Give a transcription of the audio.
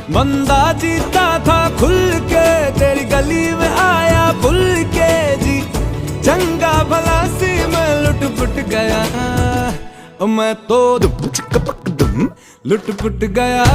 बंदा जीता था खुल के, तेरी गली में आया भूल के जी। चंगा भला सी मैं लुट पुट गया, मैं तो लुट पुट गया।